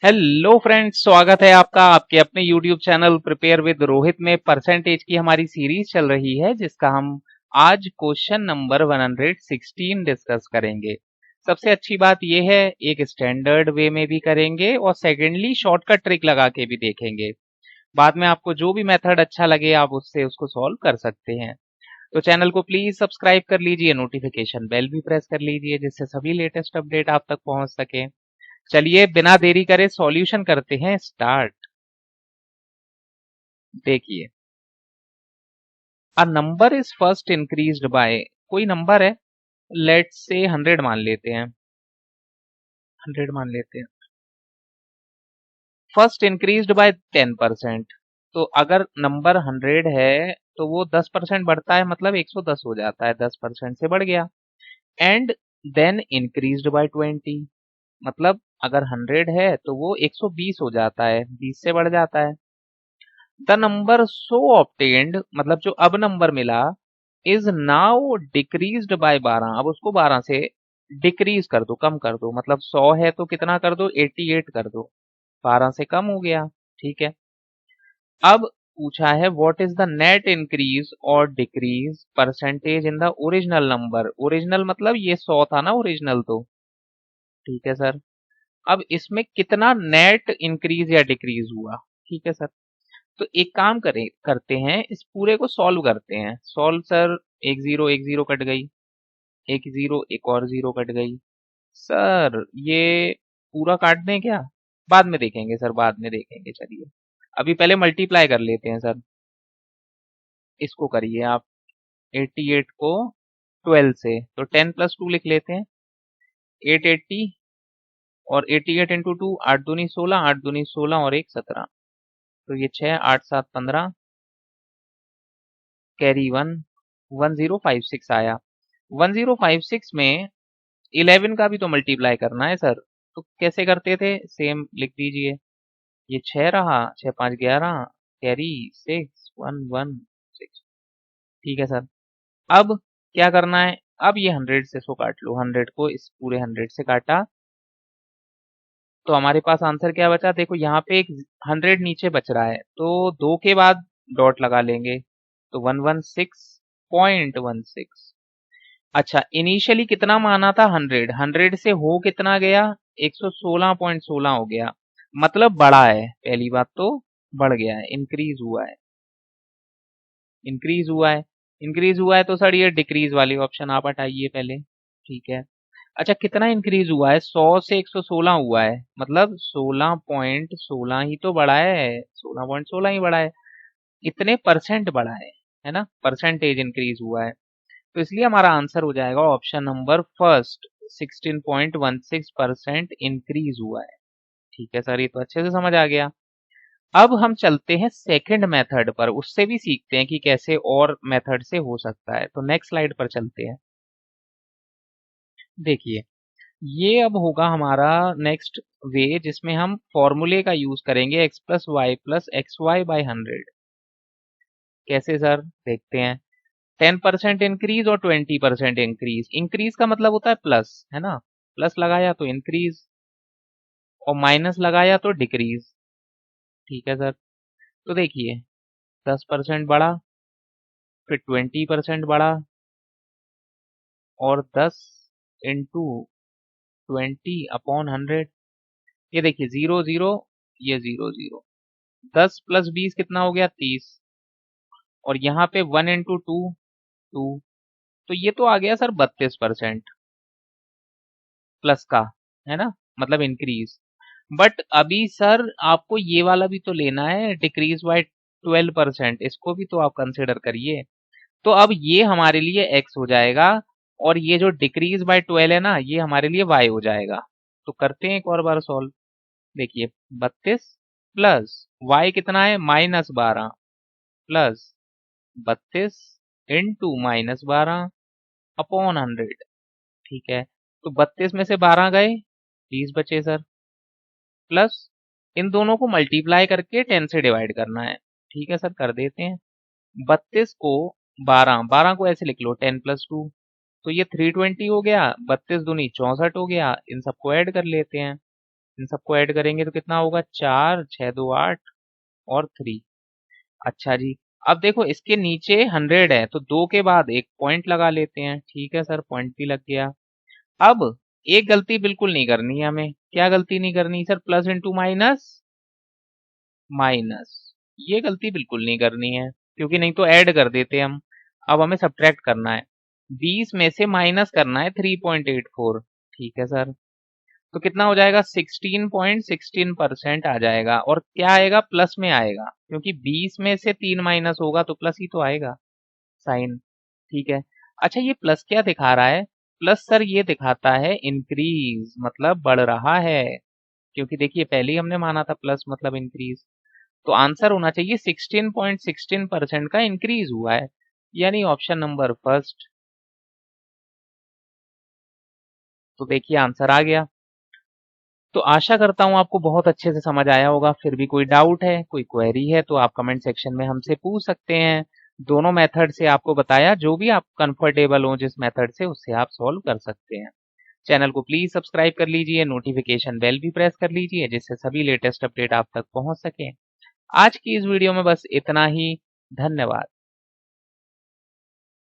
Hello friends, स्वागत है आपका आपके अपने YouTube channel prepare with Rohit में। परसेंटेज की हमारी सीरीज चल रही है जिसका हम आज क्वेश्चन नंबर 116 डिस्कस करेंगे। सबसे अच्छी बात यह है, एक स्टैंडर्ड वे में भी करेंगे और सेकेंडली शॉर्टकट ट्रिक लगा के भी देखेंगे। बाद में आपको जो भी मेथड अच्छा लगे आप उससे उसको सॉल्व कर सकते हैं। तो चैनल को प्लीज सब्सक्राइब कर लीजिए, नोटिफिकेशन बेल भी प्रेस कर लीजिए जिससे सभी लेटेस्ट अपडेट आप तक पहुंच सके। चलिए बिना देरी करे सॉल्यूशन करते हैं स्टार्ट। देखिए, a number is first increased by, कोई नंबर है, लेट्स से 100 मान लेते हैं। 100 मान लेते हैं। First increased by 10%। तो अगर नंबर 100 है तो वो 10% बढ़ता है, मतलब 110 हो जाता है, 10% से बढ़ गया। एंड देन इंक्रीज्ड बाय 20, मतलब अगर 100 है तो वो 120 हो जाता है, 20 से बढ़ जाता है। द नंबर सो ऑब्टेन्ड, मतलब जो अब नंबर मिला, इज नाउ डिक्रीज्ड बाय 12। अब उसको 12 से डिक्रीज कर दो, कम कर दो, मतलब 100 है तो कितना कर दो, 88 कर दो, 12 से कम हो गया। ठीक है। अब पूछा है what is the net increase or decrease percentage in the original number. Original मतलब ये 100 था ना ओरिजिनल, तो ठीक है सर। अब इसमें कितना नेट इंक्रीज या डिक्रीज हुआ। ठीक है सर। तो एक काम करें, करते हैं, इस पूरे को सॉल्व करते हैं। सॉल्व सर, एक जीरो कट गई, एक जीरो, एक और जीरो कट गई। सर ये पूरा काट दें क्या? बाद में देखेंगे सर, बाद में देखेंगे। चलिए अभी पहले मल्टीप्लाई कर लेते हैं सर। इसको करिए आप, 88 को 12 से, तो 10 प्लस 2 लिख लेते हैं, 880। और 88 इंटू टू, 8 दूनी 16, 8 दूनी 16 और एक 17। तो ये 6, 8 7 15, कैरी 1, 1056 आया। 1056 में 11 का भी तो मल्टीप्लाई करना है सर। तो कैसे करते थे, सेम लिख दीजिए। ये 6 रहा, 6 5 11, कैरी 6 1 1 6। ठीक है सर। अब क्या करना है, अब ये 100 से इसको काट लो, 100 को इस पूरे 100 से काटा तो हमारे पास आंसर क्या बचा। देखो यहाँ पे एक 100 नीचे बच रहा है, तो 2 के बाद डॉट लगा लेंगे, तो 116.16। अच्छा, इनिशियली कितना माना था, 100, 100 से हो कितना गया, 116.16 हो गया, मतलब बढ़ा है। पहली बात तो बढ़ गया है, इंक्रीज हुआ है, इंक्रीज हुआ है। इंक्रीज हुआ है तो सर ये डिक्रीज वाली ऑप्शन आप हटाइए पहले। ठीक है। अच्छा, कितना इंक्रीज हुआ है, 100 से 116 हुआ है, मतलब 16.16 ही तो बढ़ा है, 16.16 ही बढ़ा है। इतने परसेंट बढ़ा है ना, परसेंटेज इंक्रीज हुआ है। तो इसलिए हमारा आंसर हो जाएगा ऑप्शन नंबर फर्स्ट, 16.16% इंक्रीज हुआ है। ठीक है सर, ये तो अच्छे से समझ आ गया। अब हम चलते हैं सेकंड मेथड पर, उससे भी सीखते हैं कि कैसे और मेथड से हो सकता है। तो नेक्स्ट स्लाइड पर चलते हैं। देखिए, ये अब होगा हमारा नेक्स्ट वे जिसमें हम फॉर्मूले का यूज करेंगे, X plus X Y by 100। कैसे सर, देखते हैं। 10% इंक्रीज और 20% इंक्रीज। इंक्रीज का मतलब होता है प्लस, है ना, प्लस लगाया तो इंक्रीज और माइनस लगाया तो डिक्रीज। ठीक है सर। तो देखिए, 10% बढ़ा, फिर 20% बढ़ा, और 10 इंटू 20/100। ये देखिए, जीरो जीरो, ये जीरो जीरो, 10 प्लस 20 कितना हो गया, 30। और यहाँ पे 1 इंटू टू, 2। तो ये तो आ गया सर 32% प्लस का, है ना, मतलब इंक्रीज। बट अभी सर आपको ये वाला भी तो लेना है, डिक्रीज बाय 12%, इसको भी तो आप कंसिडर करिए। तो अब ये हमारे लिए x हो जाएगा, और ये जो डिक्रीज बाय 12 है ना, ये हमारे लिए y हो जाएगा। तो करते हैं एक और बार सॉल्व। देखिए, 32 प्लस y कितना है, -12, प्लस 32 इंटू -12/100। ठीक है। तो 32 में से 12 गए, 30 बचे सर, प्लस इन दोनों को मल्टीप्लाई करके 10 से डिवाइड करना है। ठीक है सर, कर देते हैं। 32 को 12, 12 को ऐसे लिख लो 10 प्लस 2, तो ये 320 हो गया, 32 दूनी 64 हो गया। इन सबको ऐड कर लेते हैं, इन सबको ऐड करेंगे तो कितना होगा, 4 6 2 8 और 3। अच्छा जी, अब देखो इसके नीचे 100 है तो 2 के बाद एक पॉइंट लगा लेते हैं। ठीक है सर, पॉइंट भी लग गया। अब एक गलती बिल्कुल नहीं करनी है हमें। क्या गलती नहीं करनी sir? Plus into minus minus, ये गलती बिल्कुल नहीं करनी है, क्योंकि नहीं तो ऐड कर देते हम। अब हमें सब्ट्रैक्ट करना है, 20 में से माइनस करना है 3.84। ठीक है सर, तो कितना हो जाएगा, 16.16% आ जाएगा। और क्या आएगा, प्लस में आएगा, क्योंकि 20 में से 3 माइनस होगा तो प्लस ही तो आएगा साइन। ठीक है। अच्छा, ये प्लस क्या दिखा रहा है? प्लस सर ये दिखाता है इंक्रीज, मतलब बढ़ रहा है, क्योंकि देखिए पहले ही हमने माना था प्लस मतलब इंक्रीज। तो आंसर होना चाहिए 16.16% का इंक्रीज हुआ है, यानी ऑप्शन नंबर फर्स्ट। तो देखिए आंसर आ गया। तो आशा करता हूँ आपको बहुत अच्छे से समझ आया होगा। फिर भी कोई डाउट है, कोई क्वेरी है तो आप कमेंट सेक्शन में हमसे पूछ सकते हैं। दोनों मेथड से आपको बताया, जो भी आप कंफर्टेबल हो जिस मेथड से, उससे आप सॉल्व कर सकते हैं। चैनल को प्लीज सब्सक्राइब कर लीजिए, नोटिफिकेशन बेल भी प्रेस कर लीजिए, जिससे सभी लेटेस्ट अपडेट आप तक पहुंच सके। आज की इस वीडियो में बस इतना ही। धन्यवाद।